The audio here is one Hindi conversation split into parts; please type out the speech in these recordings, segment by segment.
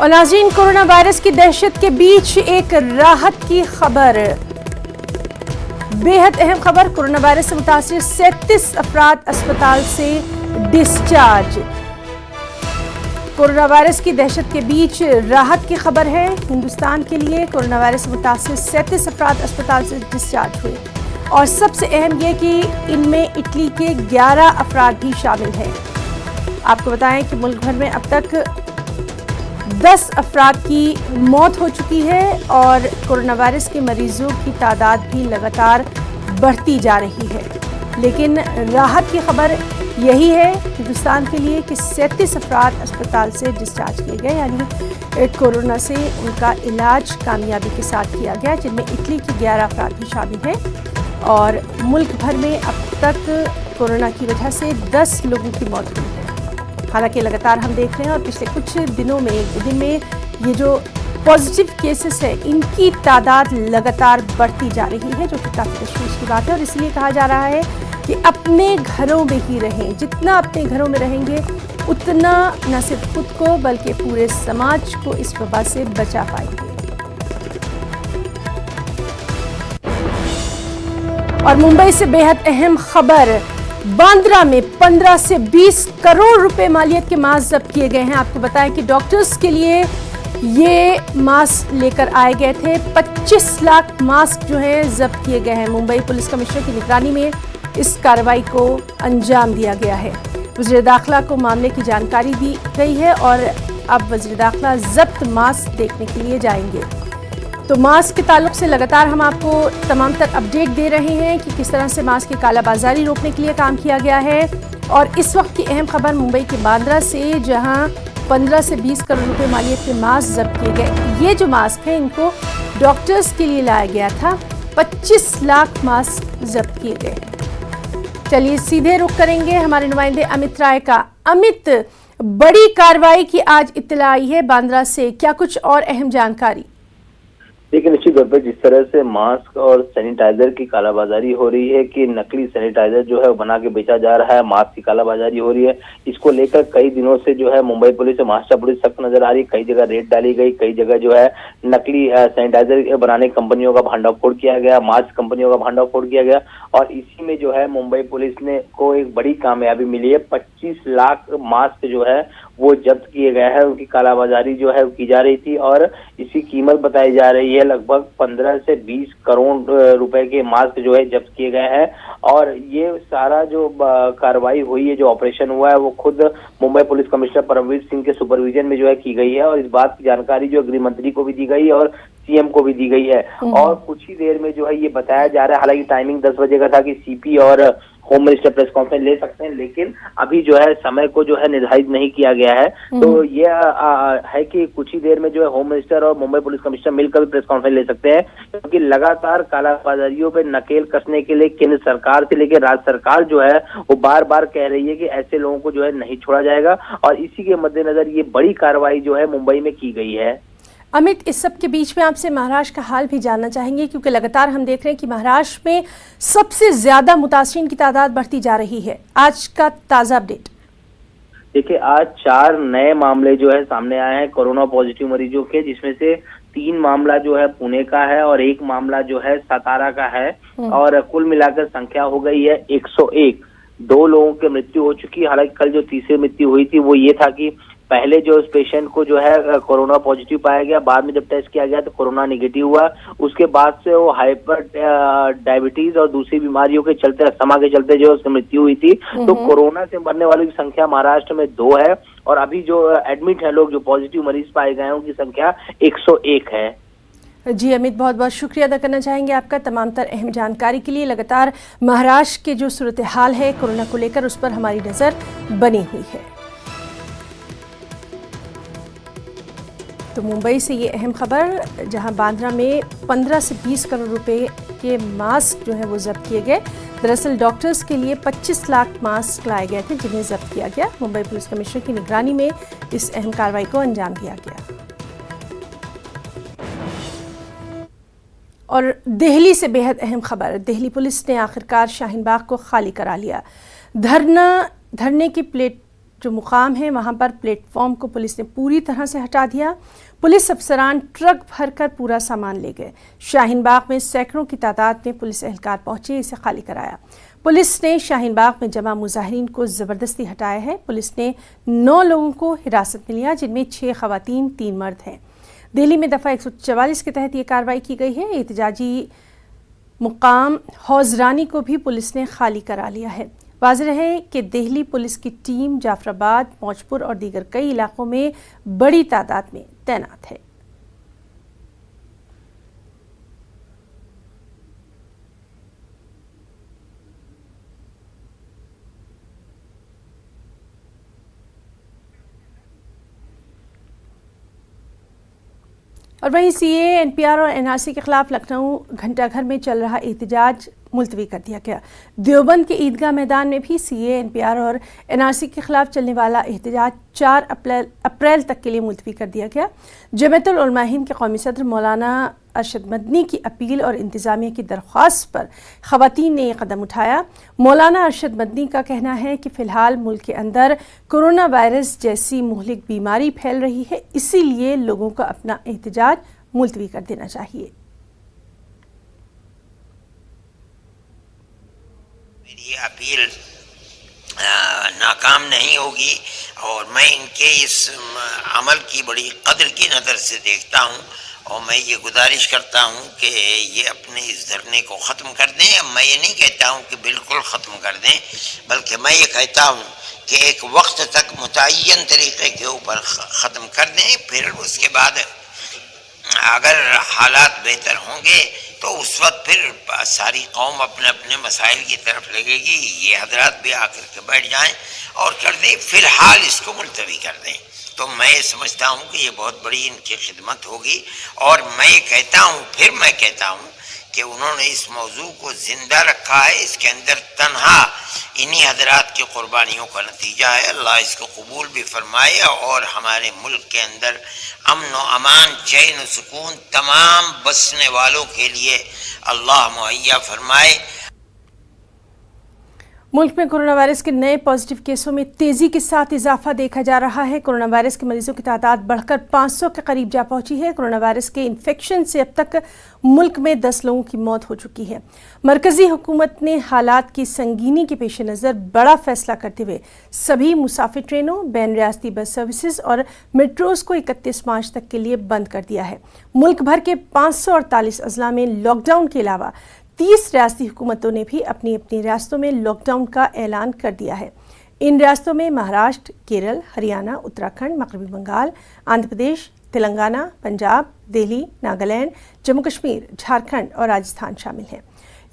और नाज़रीन, कोरोना वायरस की दहशत के बीच एक राहत की खबर, बेहद अहम खबर। कोरोना वायरस से मुतासिर 37 अफराद अस्पताल से डिस्चार्ज। कोरोना वायरस की दहशत के बीच राहत की खबर है हिंदुस्तान के लिए। कोरोना वायरस से मुतासिर 37 अफराद अस्पताल से डिस्चार्ज हुए और सबसे अहम यह कि इनमें इटली के 11 अफराद भी शामिल हैं। आपको बताएं कि मुल्क भर में अब तक 10 अफराद की मौत हो चुकी है और कोरोना वायरस के मरीजों की तादाद भी लगातार बढ़ती जा रही है। लेकिन राहत की खबर यही है हिंदुस्तान के लिए कि 37 अफराद अस्पताल से डिस्चार्ज किए गए, यानी कोरोना से उनका इलाज कामयाबी के साथ किया गया, जिनमें इटली के 11 अफराद भी शामिल हैं। और मुल्क भर में अब तक कोरोना की वजह से 10 लोगों की मौत हुई है। हालांकि लगातार हम देख रहे हैं और पिछले कुछ दिनों में, एक दिन में ये जो पॉजिटिव केसेस है इनकी तादाद लगातार बढ़ती जा रही है, जो कि काफ़ी तशवीश की बात है। और इसलिए कहा जा रहा है कि अपने घरों में ही रहें। जितना अपने घरों में रहेंगे उतना न सिर्फ खुद को बल्कि पूरे समाज को इस वबा से बचा पाएंगे। और मुंबई से बेहद अहम खबर, बांद्रा में 15 से 20 करोड़ रुपए मालियत के मास्क जब्त किए गए हैं। आपको बताएं कि डॉक्टर्स के लिए ये मास्क लेकर आए गए थे। 25 लाख मास्क जो हैं जब्त किए गए हैं। मुंबई पुलिस कमिश्नर की निगरानी में इस कार्रवाई को अंजाम दिया गया है। वज़ीर दाखिला को मामले की जानकारी दी गई है और अब वज़ीर दाखिला जब्त मास्क देखने के लिए जाएंगे। तो मास्क के ताल्लुक से लगातार हम आपको तमाम तर अपडेट दे रहे हैं कि किस तरह से मास्क की कालाबाजारी रोकने के लिए काम किया गया है। और इस वक्त की अहम खबर मुंबई के बांद्रा से, जहां 15 से 20 करोड़ रुपए मालियत के मास्क जब्त किए गए। ये जो मास्क है इनको डॉक्टर्स के लिए लाया गया था। 25 लाख मास्क जब्त किए गए। चलिए सीधे रुख करेंगे हमारे नुमाइंदे अमित राय का। अमित, बड़ी कार्रवाई की आज इत्तला आई है बांद्रा से, क्या कुछ और अहम जानकारी? देखिए, निश्चित तौर पर जिस तरह से मास्क और सैनिटाइजर की कालाबाजारी हो रही है कि नकली सैनिटाइजर जो है वो बना के बेचा जा रहा है, मास्क की कालाबाजारी हो रही है, इसको लेकर कई दिनों से जो है मुंबई पुलिस और महाराष्ट्र पुलिस सख्त नजर आ रही है। कई जगह रेड डाली गई, कई जगह जो है नकली सैनिटाइजर बनाने कंपनियों का भांडाफोड़ किया गया, मास्क कंपनियों का भांडाफोड़ किया गया। और इसी में जो है मुंबई पुलिस ने को एक बड़ी कामयाबी मिली है। 25 लाख मास्क जो है वो जब्त किए गए हैं। उनकी कालाबाजारी जो है की जा रही थी और इसकी कीमत बताई जा रही है लगभग 15 से 20 करोड़ रुपए के मास्क जो है जब्त किए गए हैं। और ये सारा जो कार्रवाई हुई है, जो ऑपरेशन हुआ है, वो खुद मुंबई पुलिस कमिश्नर परमवीर सिंह के सुपरविजन में जो है की गई है। और इस बात की जानकारी जो गृह मंत्री को भी दी गई है और सीएम को भी दी गई है। और कुछ ही देर में जो है ये बताया जा रहा है, हालांकि टाइमिंग 10 बजे का था कि सीपी और होम मिनिस्टर प्रेस कॉन्फ्रेंस ले सकते हैं, लेकिन अभी जो है समय को जो है निर्धारित नहीं किया गया है। तो ये है कि कुछ ही देर में जो है होम मिनिस्टर और मुंबई पुलिस कमिश्नर मिलकर भी प्रेस कॉन्फ्रेंस ले सकते हैं, क्योंकि लगातार कालाबाजारियों पे नकेल कसने के लिए केंद्र सरकार से लेकर राज्य सरकार जो है वो बार बार कह रही है कि ऐसे लोगों को जो है नहीं छोड़ा जाएगा। और इसी के मद्देनजर ये बड़ी कार्रवाई जो है मुंबई में की गई है। अमित, इस सब के बीच में आपसे महाराष्ट्र का हाल भी जानना चाहेंगे, क्योंकि लगातार हम देख रहे हैं कि महाराष्ट्र में सबसे ज्यादा मुतासिरीन की तादाद बढ़ती जा रही है। आज का ताजा अपडेट देखिए, आज 4 नए मामले जो है सामने आए हैं कोरोना पॉजिटिव मरीजों के, जिसमें से 3 मामला जो है पुणे का है और 1 मामला जो है सतारा का है। और कुल मिलाकर संख्या हो गई है 101। 2 लोगों की मृत्यु हो चुकी है। हालांकि कल जो तीसरी मृत्यु हुई थी वो ये था कि पहले जो उस पेशेंट को जो है कोरोना पॉजिटिव पाया गया, बाद में जब टेस्ट किया गया तो कोरोना नेगेटिव हुआ। उसके बाद से वो हाइपर डायबिटीज और दूसरी बीमारियों के चलते, अस्थमा के चलते जो उसकी मृत्यु हुई थी। तो कोरोना से मरने वालों की संख्या महाराष्ट्र में 2 है और अभी जो एडमिट है लोग, जो पॉजिटिव मरीज पाए गए हैं, उनकी संख्या 101 है। जी अमित, बहुत बहुत शुक्रिया अदा करना चाहेंगे आपका तमाम तर अहम जानकारी के लिए। लगातार महाराष्ट्र के जो सूरत हाल है कोरोना को लेकर, उस पर हमारी नजर बनी हुई है। तो मुंबई से ये अहम खबर, जहां बांद्रा में 15 से 20 करोड़ रुपए के मास्क जो है वो जब्त किए गए। दरअसल डॉक्टर्स के लिए 25 लाख मास्क लाए गए थे, जिन्हें जब्त किया गया। मुंबई पुलिस कमिश्नर की निगरानी में इस अहम कार्रवाई को अंजाम दिया गया। और दिल्ली से बेहद अहम खबर, दिल्ली पुलिस ने आखिरकार शाहीन बाग को खाली करा लिया। धरने की जो मुकाम है वहां पर प्लेटफॉर्म को पुलिस ने पूरी तरह से हटा दिया। पुलिस अफसरान ट्रक भरकर पूरा सामान ले गए। शाहीन बाग में सैकड़ों की तादाद में पुलिस एहलकार पहुंचे, इसे खाली कराया। पुलिस ने शाहीन बाग में जमा मुजाहिरीन को जबरदस्ती हटाया है। पुलिस ने 9 लोगों को हिरासत में लिया, जिनमें 6 खवातीन 3 मर्द हैं। दिल्ली में दफा 144 के तहत ये कार्रवाई की गई है। एहतजाजी मुकाम हौजरानी को भी पुलिस ने खाली करा लिया है। वाज़ेह है कि दिल्ली पुलिस की टीम जाफराबाद, मौजपुर और दीगर कई इलाकों में बड़ी तादाद में तैनात है। और वहीं सीए, एनपीआर और एनआरसी के खिलाफ लखनऊ घंटाघर में चल रहा एहतजाज मुलतवी कर दिया गया। देवबंद के ईदगाह मैदान में भी सीए, एनपीआर और एनआरसी के खिलाफ चलने वाला एहतजाज 4 अप्रैल तक के लिए मुलतवी कर दिया गया। जमीयतुल उलमा हिंद के कौमी सदर मौलाना अरशद मदनी की अपील और इंतजामिया की दरख्वास्त पर खवातीन ने यह कदम उठाया। मौलाना अरशद मदनी का कहना है कि फ़िलहाल मुल्क के अंदर कोरोना वायरस जैसी मुहलिक बीमारी फैल रही है, इसीलिए लोगों को अपना एहतजाज मुलतवी कर देना चाहिए। मेरी अपील नाकाम नहीं होगी और मैं इनके इस अमल की बड़ी कदर की नज़र से देखता हूँ और मैं ये गुजारिश करता हूँ कि ये अपने इस धरने को ख़त्म कर दें। मैं ये नहीं कहता हूँ कि बिल्कुल ख़त्म कर दें, बल्कि मैं ये कहता हूँ कि एक वक्त तक मुतय्यन तरीक़े के ऊपर ख़त्म कर दें, फिर उसके बाद अगर हालात बेहतर होंगे तो उस वक्त फिर सारी कौम अपने अपने मसाइल की तरफ लगेगी। ये हजरात भी आकर के बैठ जाएं और कर दें, फ़िलहाल इसको मुलतवी कर दें। तो मैं समझता हूँ कि ये बहुत बड़ी इनकी खिदमत होगी। और मैं कहता हूँ, फिर मैं कहता हूँ कि उन्होंने इस मौजू को ज़िंदा रखा है। इसके अंदर तन्हा इन्हीं हजरात की कुर्बानियों का नतीजा है। अल्लाह इसको कबूल भी फरमाए और हमारे मुल्क के अंदर अमन व अमान, चैन व सुकून तमाम बसने वालों के लिए अल्लाह मुहैया फरमाए। मुल्क में कोरोना वायरस के नए पॉजिटिव केसों में तेजी के साथ इजाफा देखा जा रहा है। कोरोना वायरस के मरीजों की तादाद बढ़कर 500 के करीब जा पहुंची है। कोरोना वायरस के इन्फेक्शन से अब तक मुल्क में 10 लोगों की मौत हो चुकी है। मरकजी हुकूमत ने हालात की संगीनी के पेश नज़र बड़ा फैसला करते हुए सभी मुसाफिर ट्रेनों, बैन रियासती बस सर्विसेज और मेट्रोज को 31 मार्च तक के लिए बंद कर दिया है। मुल्क भर के 548 अजला में लॉकडाउन के अलावा 30 रियासती हुकूमतों ने भी अपनी अपनी रियासतों में लॉकडाउन का ऐलान कर दिया है। इन रियासतों में महाराष्ट्र, केरल, हरियाणा, उत्तराखंड, मगरबी बंगाल, आंध्र प्रदेश, तेलंगाना, पंजाब, दिल्ली, नागालैंड, जम्मू कश्मीर, झारखंड और राजस्थान शामिल हैं।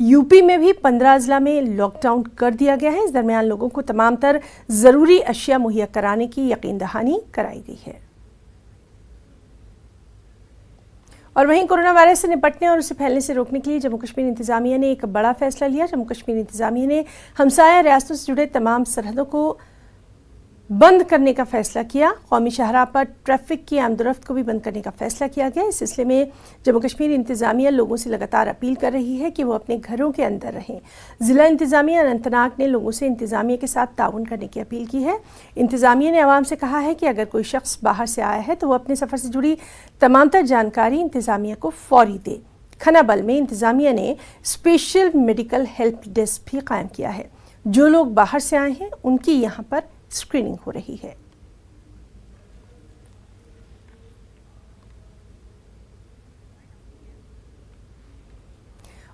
यूपी में भी 15 अजला में लॉकडाउन कर दिया गया है। इस दरमियान लोगों को तमाम तर ज़रूरी अशिया मुहैया कराने की यकीन दहानी कराई गई है। और वहीं कोरोना वायरस से निपटने और उसे फैलने से रोकने के लिए जम्मू कश्मीर इंतजामिया ने एक बड़ा फैसला लिया। जम्मू कश्मीर इंतजामिया ने हमसाया रियासतों से जुड़े तमाम सरहदों को बंद करने का फैसला किया। कौमी शाहराह पर ट्रैफिक की आमदोरफ्त को भी बंद करने का फैसला किया गया। इस सिलसिले में जम्मू कश्मीर इंतजामिया लोगों से लगातार अपील कर रही है कि वो अपने घरों के अंदर रहें। ज़िला इंतजामिया अनंतनाग ने लोगों से इंतजामिया के साथ ताउन करने की अपील की है। इंतजामिया ने आवाम से कहा है कि अगर कोई शख्स बाहर से आया है तो वो अपने सफ़र से जुड़ी तमाम तर जानकारी इंतजामिया को फौरी दे। खनाबल में इंतजामिया ने स्पेशल मेडिकल हेल्प डेस्क भी कायम किया है। जो लोग बाहर से आए हैं उनकी यहाँ पर स्क्रीनिंग हो रही है।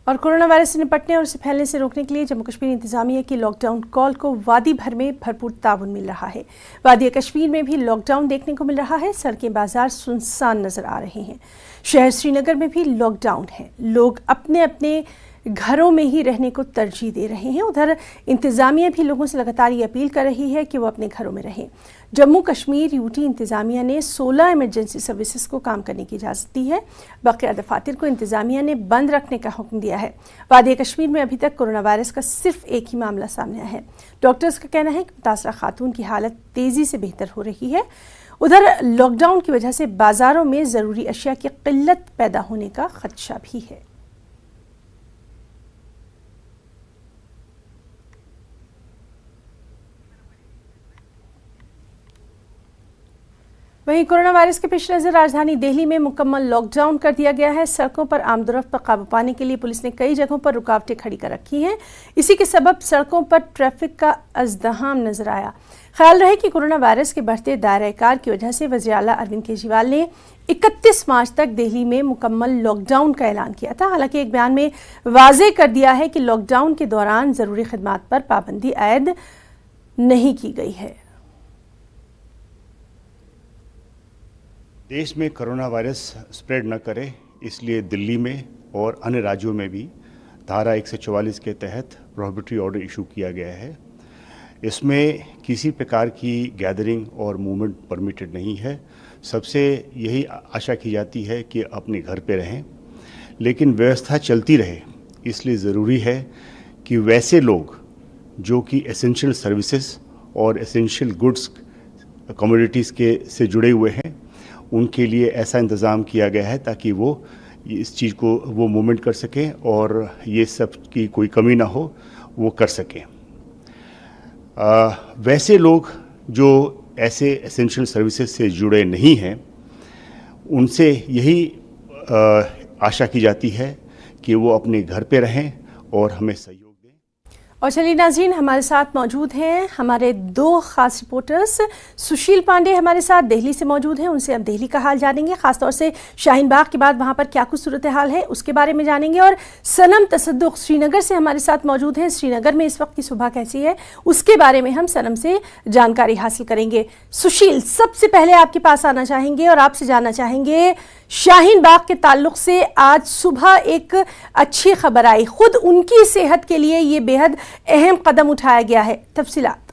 और कोरोना वायरस से निपटने और उसे फैलने से रोकने के लिए जम्मू कश्मीर इंतजामिया की लॉकडाउन कॉल को वादी भर में भरपूर ताउन मिल रहा है। वादी कश्मीर में भी लॉकडाउन देखने को मिल रहा है। सड़कें, बाजार सुनसान नजर आ रहे हैं। शहर श्रीनगर में भी लॉकडाउन है। लोग अपने अपने घरों में ही रहने को तरजीह दे रहे हैं। उधर इंतजामिया भी लोगों से लगातार ये अपील कर रही है कि वो अपने घरों में रहें। जम्मू कश्मीर यूटी इंतजामिया ने 16 इमरजेंसी सर्विसेज को काम करने की इजाज़त दी है। बकिया दफातर को इंतजामिया ने बंद रखने का हुक्म दिया है। वादी कश्मीर में अभी तक कोरोना वायरस का सिर्फ एक ही मामला सामने आया है। डॉक्टर्स का कहना है कि मुतासरा खातून की हालत तेज़ी से बेहतर हो रही है। उधर लॉकडाउन की वजह से बाज़ारों में ज़रूरी अशिया की किल्लत पैदा होने का खदशा भी है। वहीं कोरोना वायरस के पेश नजर राजधानी दिल्ली में मुकम्मल लॉकडाउन कर दिया गया है। सड़कों पर आमदोरफ्त पर काबू पाने के लिए पुलिस ने कई जगहों पर रुकावटें खड़ी कर रखी हैं। इसी के सबब सड़कों पर ट्रैफिक का अज़दहाम नजर आया। ख्याल रहे कि कोरोना वायरस के बढ़ते दायरा-ए-कार की वजह से वज़ीर आला अरविंद केजरीवाल ने 31 मार्च तक दिल्ली में मुकम्मल लॉकडाउन का ऐलान किया था। हालांकि एक बयान में वाज़ेह कर दिया है कि लॉकडाउन के दौरान ज़रूरी खिदमात पर पाबंदी आयद नहीं की गई है। देश में कोरोना वायरस स्प्रेड न करे, इसलिए दिल्ली में और अन्य राज्यों में भी धारा 144 के तहत प्रोहिबिटरी ऑर्डर इशू किया गया है। इसमें किसी प्रकार की गैदरिंग और मूवमेंट परमिटेड नहीं है। सबसे यही आशा की जाती है कि अपने घर पे रहें, लेकिन व्यवस्था चलती रहे, इसलिए ज़रूरी है कि वैसे लोग जो कि एसेंशियल सर्विसेज और एसेंशियल गुड्स कमोडिटीज़ के से जुड़े हुए हैं, उनके लिए ऐसा इंतज़ाम किया गया है ताकि वो इस चीज़ को वो मूवमेंट कर सकें और ये सब की कोई कमी ना हो, वो कर सकें। वैसे लोग जो ऐसे एसेंशियल सर्विसेज से जुड़े नहीं हैं, उनसे यही आशा की जाती है कि वो अपने घर पे रहें और हमें सहयोग दें। और चलिए नाज़रीन, हमारे साथ मौजूद हैं हमारे दो खास रिपोर्टर्स। सुशील पांडे हमारे साथ दिल्ली से मौजूद हैं, उनसे हम दिल्ली का हाल जानेंगे, खासतौर से शाहीन बाग के बाद वहां पर क्या कुछ सूरत हाल है उसके बारे में जानेंगे। और सनम तसद्दुक श्रीनगर से हमारे साथ मौजूद हैं, श्रीनगर में इस वक्त की सुबह कैसी है उसके बारे में हम सनम से जानकारी हासिल करेंगे। सुशील, सबसे पहले आपके पास आना चाहेंगे और आपसे जानना चाहेंगे, शाहीन बाग के ताल्लुक से आज सुबह एक अच्छी खबर आई, खुद उनकी सेहत के लिए ये बेहद अहम कदम उठाया गया है, तफसीलात।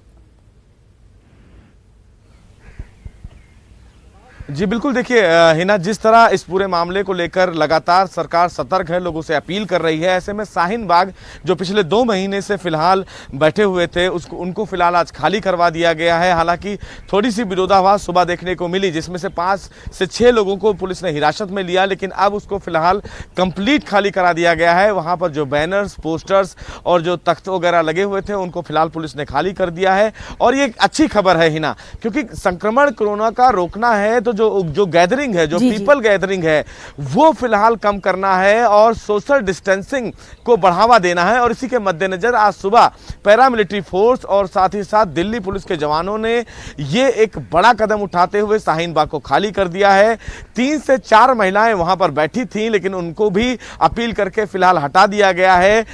जी बिल्कुल, देखिए हिना, जिस तरह इस पूरे मामले को लेकर लगातार सरकार सतर्क है, लोगों से अपील कर रही है, ऐसे में शाहीन बाग जो पिछले 2 महीने से फिलहाल बैठे हुए थे उनको फिलहाल आज खाली करवा दिया गया है। हालांकि थोड़ी सी विरोधाभास सुबह देखने को मिली, जिसमें से 5 से 6 लोगों को पुलिस ने हिरासत में लिया, लेकिन अब उसको फिलहाल कंप्लीट खाली करा दिया गया है। वहाँ पर जो बैनर्स, पोस्टर्स और जो तख्त वगैरह लगे हुए थे उनको फिलहाल पुलिस ने खाली कर दिया है। और ये एक अच्छी खबर है हिना, क्योंकि संक्रमण कोरोना का रोकना है तो जो गैदरिंग है, जो पीपल गैदरिंग है, वो फिलहाल कम करना है और सोशल डिस्टेंसिंग को बढ़ावा देना है। और इसी के मद्देनजर आज सुबह पैरामिलिट्री फोर्स और साथ ही साथ दिल्ली पुलिस के जवानों ने ये एक बड़ा कदम उठाते हुए शाहीन बाग को खाली कर दिया है। 3 से 4 महिलाएं वहां पर बैठी थीं, लेकिन उनको भी अपील करके फिलहाल हटा दिया गया है,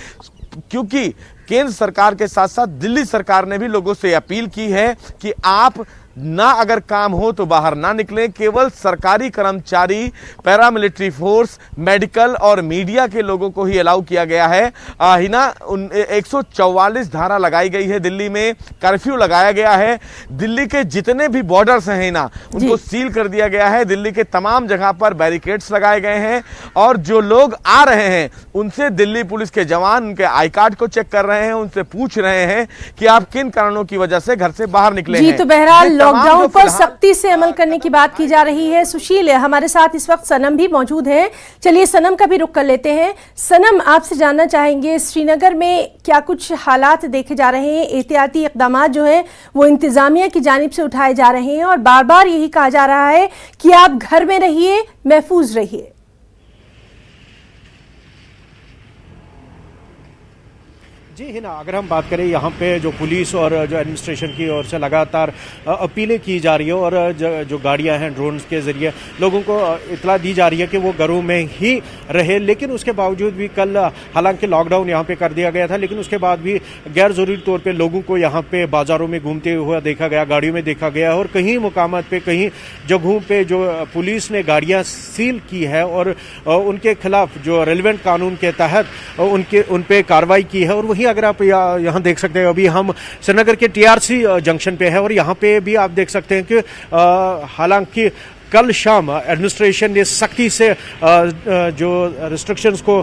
क्योंकि केंद्र सरकार के साथ साथ दिल्ली सरकार ने भी लोगों से अपील की है कि आप ना अगर काम हो तो बाहर ना निकलें। केवल सरकारी कर्मचारी, पैरामिलिट्री फोर्स, मेडिकल और मीडिया के लोगों को ही अलाउ किया गया है। हिना, 144 धारा लगाई गई है, दिल्ली में कर्फ्यू लगाया गया है। दिल्ली के जितने भी बॉर्डर्स हैं हिना, उनको सील कर दिया गया है। दिल्ली के तमाम जगह पर बैरिकेड्स लगाए गए हैं और जो लोग आ रहे हैं उनसे दिल्ली पुलिस के जवान उनके आई कार्ड को चेक कर रहे हैं, उनसे पूछ रहे हैं कि आप किन कारणों की वजह से घर से बाहर निकले हैं। तो बहरहाल लॉकडाउन पर सख्ती से अमल करने की बात की जा रही है। सुशील, हमारे साथ इस वक्त सनम भी मौजूद है, चलिए सनम का भी रुख कर लेते हैं। सनम, आपसे जानना चाहेंगे, श्रीनगर में क्या कुछ हालात देखे जा रहे हैं? एहतियाती इकदाम जो है वो इंतजामिया की जानिब से उठाए जा रहे हैं और बार बार यही कहा जा रहा है कि आप घर में रहिए, महफूज रहिए। जी हिना, अगर हम बात करें यहाँ पे जो पुलिस और जो एडमिनिस्ट्रेशन की ओर से लगातार अपीलें की जा रही है और जो गाड़ियाँ हैं ड्रोन्स के जरिए लोगों को इतला दी जा रही है कि वो घरों में ही रहे, लेकिन उसके बावजूद भी कल हालांकि लॉकडाउन यहाँ पे कर दिया गया था, लेकिन उसके बाद भी गैर ज़रूरी तौर पे लोगों को यहाँ पे बाज़ारों में घूमते हुए देखा गया, गाड़ियों में देखा गया और कहीं मुकामात पे, कहीं जगहों पे जो पुलिस ने गाड़ियाँ सील की है और उनके खिलाफ जो रेलिवेंट कानून के तहत उन पे कार्रवाई की है। और वही अगर आप यहाँ देख सकते हैं, अभी हम श्रीनगर के TRC जंक्शन पे है और यहाँ पे भी आप देख सकते हैं कि हालांकि कल शाम एडमिनिस्ट्रेशन ने सख्ती से जो रिस्ट्रिक्शंस को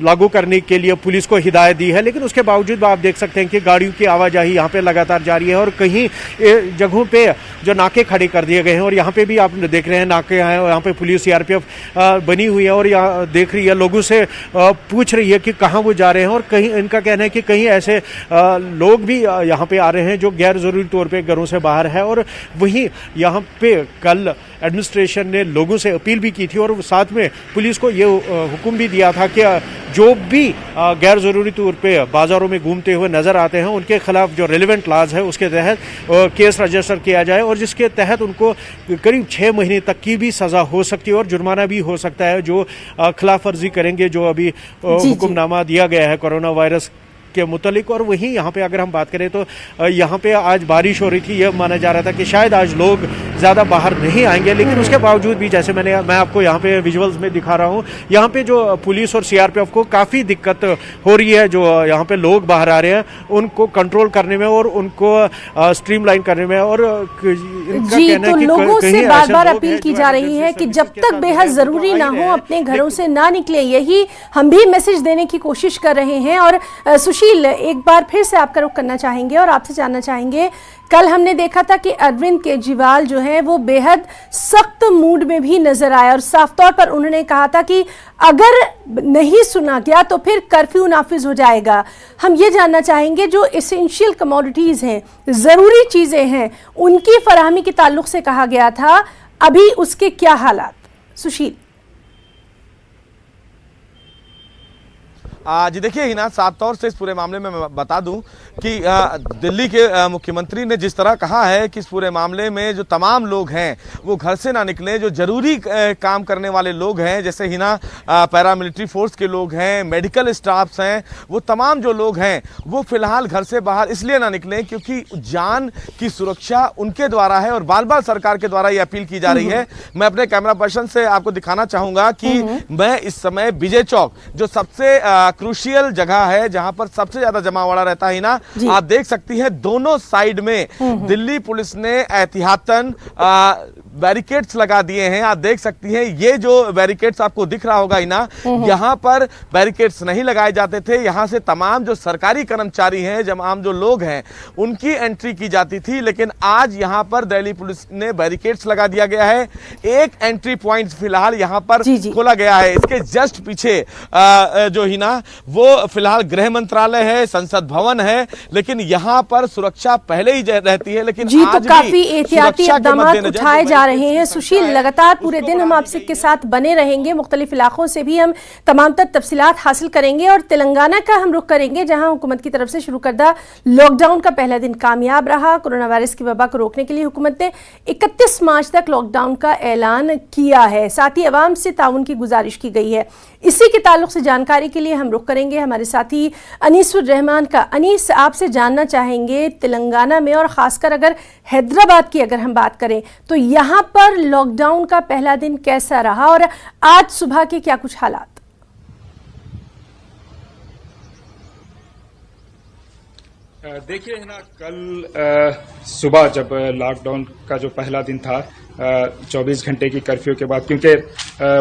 लागू करने के लिए पुलिस को हिदायत दी है, लेकिन उसके बावजूद आप देख सकते हैं कि गाड़ियों की आवाजाही यहाँ पे लगातार जारी है और कहीं जगहों पे जो नाके खड़े कर दिए गए हैं और यहाँ पे भी आप देख रहे हैं नाके हैं और यहाँ पे पुलिस सीआरपीएफ बनी हुई है और यहाँ देख रही है, लोगों से पूछ रही है कि कहाँ वो जा रहे हैं। और कहीं इनका कहना है कि कहीं ऐसे लोग भी यहाँ पे आ रहे हैं जो गैर जरूरी तौर पे घरों से बाहर है। और वहीं यहाँ पे कल एडमिनिस्ट्रेशन ने लोगों से अपील भी की थी और साथ में पुलिस को ये हुक्म भी दिया था कि जो भी गैर जरूरी तौर पे बाजारों में घूमते हुए नजर आते हैं उनके खिलाफ जो रेलेवेंट लॉज है उसके तहत केस रजिस्टर किया जाए और जिसके तहत उनको करीब 6 महीने तक की भी सजा हो सकती है और जुर्माना भी हो सकता है जो खिलाफ वर्जी करेंगे, जो अभी हुक्मनामा दिया गया है कोरोना वायरस के मुतालिक। और वहीं यहाँ पे अगर हम बात करें तो यहाँ पे आज बारिश हो रही थी, यह माना जा रहा था कि शायद आज लोग ज़्यादा बाहर नहीं आएंगे, लेकिन उसके बावजूद भी जैसे मैं आपको यहाँ पे विजुअल्स में दिखा रहा हूँ, यहाँ पे जो पुलिस और सीआरपीएफ को काफ़ी दिक्कत हो रही है। जो यहाँ पे लोग बाहर आ रहे हैं उनको कंट्रोल करने में और उनको स्ट्रीमलाइन करने में। और इनका कहना है कि लोगों से बार बार अपील की जा रही है कि जब तक बेहद जरूरी ना हो अपने घरों से ना निकले, यही हम भी मैसेज देने की कोशिश कर रहे हैं। और एक बार फिर से आपका रुख करना चाहेंगे और आपसे जानना चाहेंगे, कल हमने देखा था कि अरविंद केजरीवाल जो है वो बेहद सख्त मूड में भी नजर आया और साफ तौर पर उन्होंने कहा था कि अगर नहीं सुना गया तो फिर कर्फ्यू नाफिज हो जाएगा। हम ये जानना चाहेंगे जो एसेंशियल कमोडिटीज हैं, जरूरी चीजें हैं, उनकी फराहमी के ताल्लुक से कहा गया था, अभी उसके क्या हालात? सुशील जी देखिए हिना, साफ तौर से इस पूरे मामले में मैं बता दूं कि दिल्ली के मुख्यमंत्री ने जिस तरह कहा है कि इस पूरे मामले में जो तमाम लोग हैं वो घर से ना निकलें, जो जरूरी काम करने वाले लोग हैं जैसे हिना पैरामिलिट्री फोर्स के लोग हैं, मेडिकल स्टाफ्स हैं, वो तमाम जो लोग हैं वो फिलहाल घर से बाहर इसलिए ना निकलें क्योंकि जान की सुरक्षा उनके द्वारा है और बार बार सरकार के द्वारा ये अपील की जा रही है। मैं अपने कैमरा पर्सन से आपको दिखाना चाहूंगा कि मैं इस समय विजय चौक जो सबसे क्रूशियल जगह है जहां पर सबसे ज्यादा जमावड़ा रहता है ना, आप देख सकती हैं दोनों साइड में दिल्ली पुलिस ने एहतियातन बैरिकेड्स लगा दिए हैं। आप देख सकती हैं ये जो बैरिकेड्स आपको दिख रहा होगा ना, यहाँ पर बैरिकेड्स नहीं लगाए जाते थे, यहाँ से तमाम जो सरकारी कर्मचारी हैं, तमाम जो लोग हैं उनकी एंट्री की जाती थी, लेकिन आज यहाँ पर दिल्ली पुलिस ने बैरिकेड्स लगा दिया गया है। एक एंट्री पॉइंट फिलहाल यहाँ पर खोला गया है, इसके जस्ट पीछे जो ही ना वो फिलहाल गृह मंत्रालय है, संसद भवन है, लेकिन यहाँ पर सुरक्षा पहले ही रहती है, लेकिन आज तो काफी एहतियाती इक़दाम उठाए जा रहे हैं। सुशील, लगातार पूरे दिन हम आपसे के साथ बने रहेंगे, मुख्तलिफ इलाकों से भी हम तमाम तफसीलात हासिल करेंगे और तेलंगाना का हम रुख करेंगे जहां हुकूमत की तरफ से शुरू करदा लॉकडाउन का पहला दिन कामयाब रहा। कोरोना वायरस की वबा को रोकने के लिए हुकूमत ने 31 मार्च तक लॉकडाउन का ऐलान किया है, साथ ही अवाम से ताउन की गुजारिश की गई है। इसी के ताल्लुक से जानकारी के लिए हम रुख करेंगे हमारे साथी अनीसुर रहमान का। अनीस, आपसे जानना चाहेंगे तेलंगाना में और खासकर अगर हैदराबाद की अगर हम बात करें तो यहाँ पर लॉकडाउन का पहला दिन कैसा रहा और आज सुबह के क्या कुछ हालात? देखिए है ना, कल सुबह जब लॉकडाउन का जो पहला दिन था 24 घंटे की कर्फ्यू के बाद, क्योंकि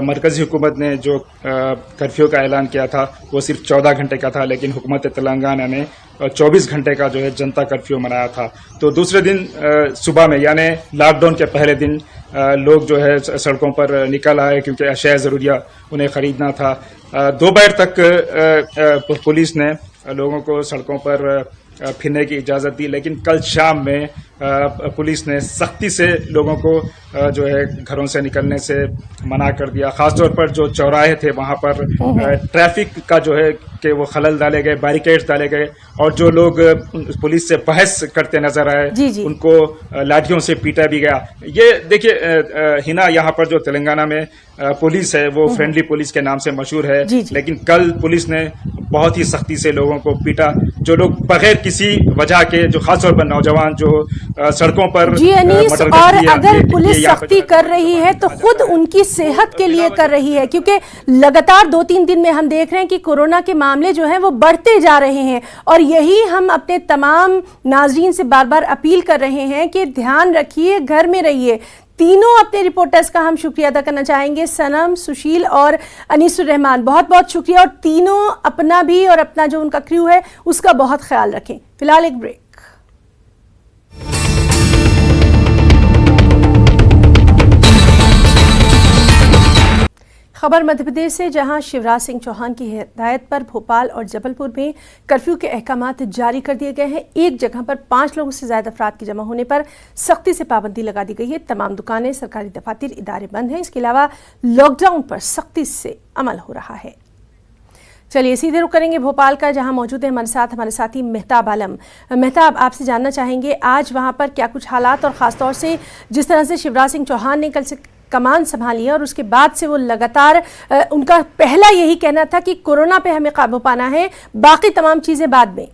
मरकजी हुकूमत ने जो कर्फ्यू का ऐलान किया था वो सिर्फ 14 घंटे का था, लेकिन हुकूमत तेलंगाना ने 24 घंटे का जो है जनता कर्फ्यू मनाया था। तो दूसरे दिन सुबह में यानी लॉकडाउन के पहले दिन लोग जो है सड़कों पर निकल आए क्योंकि अशिया ज़रूरिया उन्हें ख़रीदना था। दोपहर तक पुलिस ने लोगों को सड़कों पर फिरने की इजाज़त दी, लेकिन कल शाम में पुलिस ने सख्ती से लोगों को जो है घरों से निकलने से मना कर दिया। खासतौर पर जो चौराहे थे वहां पर ट्रैफिक का जो है कि वो खलल डाले गए, बैरिकेड्स डाले गए और जो लोग पुलिस से बहस करते नजर आए उनको लाठियों से पीटा भी गया। ये देखिए हिना, यहाँ पर जो तेलंगाना में पुलिस है वो फ्रेंडली पुलिस के नाम से मशहूर है, लेकिन कल पुलिस ने बहुत ही सख्ती से लोगों को पीटा। जो लोग बगैर किसी वजह के, जो खासतौर पर नौजवान जो सड़कों पर और अगर पुलिस सख्ती कर रही है तो खुद उनकी सेहत के लिए कर रही है, क्योंकि लगातार 2-3 दिन में हम देख रहे हैं कि कोरोना के मामले जो हैं वो बढ़ते जा रहे हैं और यही हम अपने तमाम नाजरीन से बार बार अपील कर रहे हैं कि ध्यान रखिए, घर में रहिए। तीनों अपने रिपोर्टर्स का हम शुक्रिया अदा करना चाहेंगे, सनम, सुशील और अनीसुर रहमान, बहुत बहुत शुक्रिया। और तीनों अपना भी और अपना जो उनका क्रू है उसका बहुत ख्याल रखें। फिलहाल एक ब्रेक। खबर मध्य प्रदेश से, जहां शिवराज सिंह चौहान की हिदायत पर भोपाल और जबलपुर में कर्फ्यू के अहकामात जारी कर दिए गए हैं। एक जगह पर 5 लोगों से ज्यादा अफराद के जमा होने पर सख्ती से पाबंदी लगा दी गई है। तमाम दुकानें, सरकारी दफातर, इदारे बंद हैं। इसके अलावा लॉकडाउन पर सख्ती से अमल हो रहा है। चलिए सीधे रुख करेंगे भोपाल का, जहां मौजूद है हमारे साथी मेहताब आलम। मेहताब, आपसे जानना चाहेंगे आज वहां पर क्या कुछ हालात, और खासतौर से जिस तरह से शिवराज सिंह चौहान ने कल से कमान संभाली है और उसके बाद से वो लगातार, उनका पहला यही कहना था कि कोरोना पे हमें काबू पाना है, बाकी तमाम चीजें बाद में।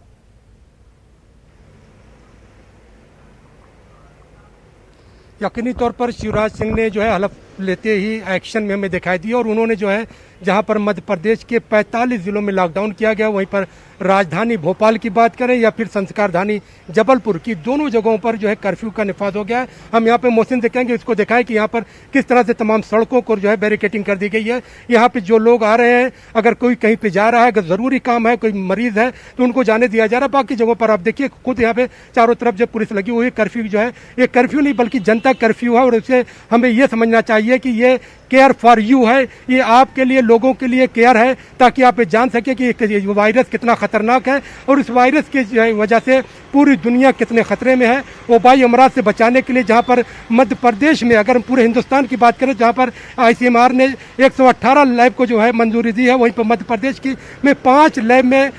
यकीनी तौर पर शिवराज सिंह ने जो है हलफ लेते ही एक्शन में हमें दिखाई दी, और उन्होंने जो है जहां पर मध्य प्रदेश के 45 जिलों में लॉकडाउन किया गया, वहीं पर राजधानी भोपाल की बात करें या फिर संस्कारधानी जबलपुर की, दोनों जगहों पर जो है कर्फ्यू का निफाज हो गया है। हम यहाँ पे मोहसिन देखेंगे, इसको दिखाएं कि यहाँ पर किस तरह से तमाम सड़कों को जो है बैरिकेटिंग कर दी गई है। यहाँ पे जो लोग आ रहे हैं, अगर कोई कहीं पे जा रहा है, अगर जरूरी काम है, कोई मरीज है तो उनको जाने दिया जा रहा है। बाकी जगहों पर आप देखिए खुद यहाँ पे चारों तरफ जो पुलिस लगी हुई है। कर्फ्यू जो है ये कर्फ्यू नहीं बल्कि जनता कर्फ्यू है, और उसे हमें ये समझना चाहिए कि ये केयर फॉर यू है, ये आपके लिए, लोगों के लिए केयर है, ताकि आप ये जान सके कि ये वायरस कितना खतरनाक है और इस वायरस की वजह से पूरी दुनिया कितने खतरे में है। वबाई अमराज से बचाने के लिए जहां पर मध्य प्रदेश में, अगर हम पूरे हिंदुस्तान की बात करें, जहां पर ICMR ने 118 लैब को जो है मंजूरी दी है, वहीं पर मध्य प्रदेश की में 5 लैब में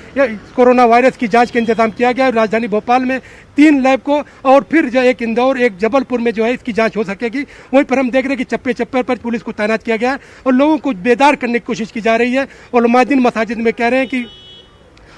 कोरोना वायरस की जांच का इंतजाम किया गया है। राजधानी भोपाल में 3 लैब को, और फिर जो एक इंदौर, एक जबलपुर में जो है इसकी जांच हो सकेगी। वहीं पर हम देख रहे हैं कि चप्पे चप्पे पर पुलिस को तैनात किया गया है और लोगों को बेदार करने की कोशिश की जा रही है। उलमा दीन मसाजिद में कह रहे हैं कि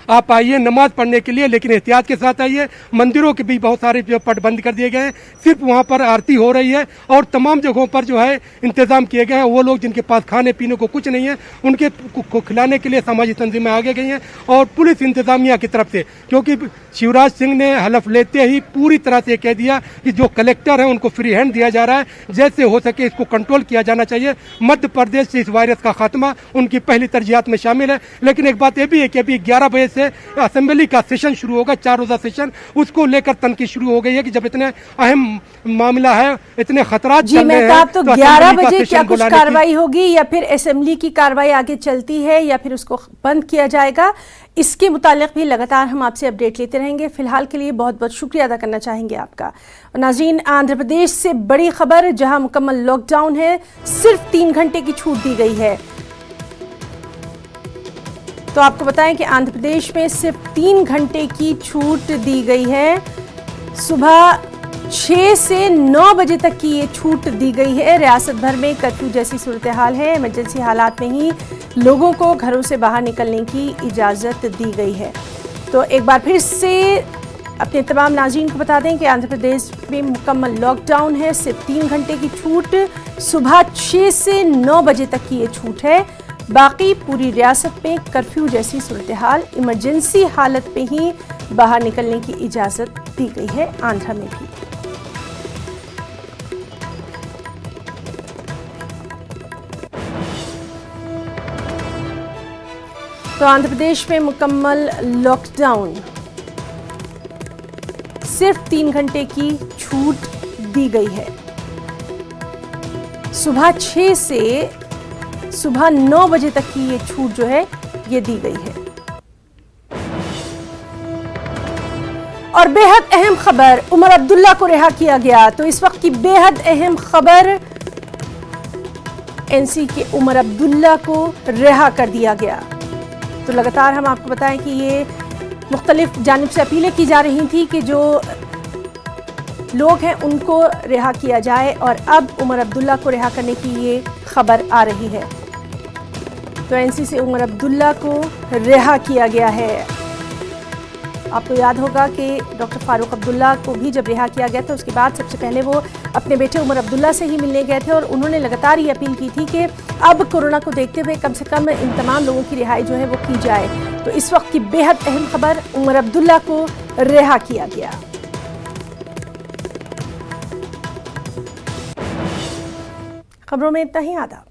आप आइए नमाज पढ़ने के लिए, लेकिन एहतियात के साथ आइए। मंदिरों के भी बहुत सारे पट बंद कर दिए गए हैं, सिर्फ वहां पर आरती हो रही है, और तमाम जगहों पर जो है इंतजाम किए गए हैं। वो लोग जिनके पास खाने पीने को कुछ नहीं है, उनके को खिलाने के लिए सामाजिक तंजीमें आगे गई हैं, और पुलिस इंतजामिया की तरफ से, क्योंकि शिवराज सिंह ने हलफ लेते ही पूरी तरह से कह दिया कि जो कलेक्टर है उनको फ्री हैंड दिया जा रहा है, जैसे हो सके इसको कंट्रोल किया जाना चाहिए। मध्य प्रदेश से इस वायरस का खात्मा उनकी पहली तरजीहात में शामिल है। लेकिन एक बात यह भी है कि अभी 11 बजे से असेंबली का सेशन शुरू होगा, 4 रोजा सेशन, उसको लेकर तनकीद शुरू हो गई है कि जब इतने अहम मामला है, इतने खतरात जी मेहताब, तो 11 बजे क्या कुछ कार्रवाई होगी, या फिर असेंबली की कार्रवाई आगे चलती है, या फिर उसको बंद किया जाएगा, इसके मुतालिक भी लगातार हम आपसे अपडेट लेते रहेंगे। फिलहाल के लिए बहुत बहुत शुक्रिया अदा करना चाहेंगे आपका। नाज़रीन, आंध्र प्रदेश से बड़ी खबर, जहां मुकम्मल लॉकडाउन है, सिर्फ 3 घंटे की छूट दी गई है। तो आपको बताएं कि आंध्र प्रदेश में सिर्फ 3 घंटे की छूट दी गई है। सुबह 6 से 9 बजे तक की ये छूट दी गई है। रियासत भर में कर्फ्यू जैसी सूरत हाल है। इमरजेंसी हालात में ही लोगों को घरों से बाहर निकलने की इजाज़त दी गई है। तो एक बार फिर से अपने तमाम नाज़रीन को बता दें कि आंध्र प्रदेश में मुकम्मल लॉकडाउन है, सिर्फ 3 घंटे की छूट, सुबह 6 से 9 बजे तक की ये छूट है। बाकी पूरी रियासत में कर्फ्यू जैसी सूरत हाल, इमरजेंसी हालत में ही बाहर निकलने की इजाज़त दी गई है आंध्र में भी। तो आंध्र प्रदेश में मुकम्मल लॉकडाउन, सिर्फ 3 घंटे की छूट दी गई है। सुबह 6 से सुबह 9 बजे तक की ये छूट जो है ये दी गई है। और बेहद अहम खबर, उमर अब्दुल्ला को रिहा किया गया। तो इस वक्त की बेहद अहम खबर, NC के उमर अब्दुल्ला को रिहा कर दिया गया। तो लगातार हम आपको बताएं कि ये मुख्तलिफ जानिब से अपीलें की जा रही थी कि जो लोग हैं उनको रिहा किया जाए, और अब उमर अब्दुल्ला को रिहा करने की ये खबर आ रही है। तो NC से उमर अब्दुल्ला को रिहा किया गया है। आपको याद होगा कि डॉक्टर फारूक अब्दुल्ला को भी जब रिहा किया गया था, उसके बाद सबसे पहले वो अपने बेटे उमर अब्दुल्ला से ही मिलने गए थे, और उन्होंने लगातार ये अपील की थी कि अब कोरोना को देखते हुए कम से कम इन तमाम लोगों की रिहाई जो है वो की जाए। तो इस वक्त की बेहद अहम खबर, उमर अब्दुल्ला को रिहा किया गया। खबरों में इतना ही। आदाब।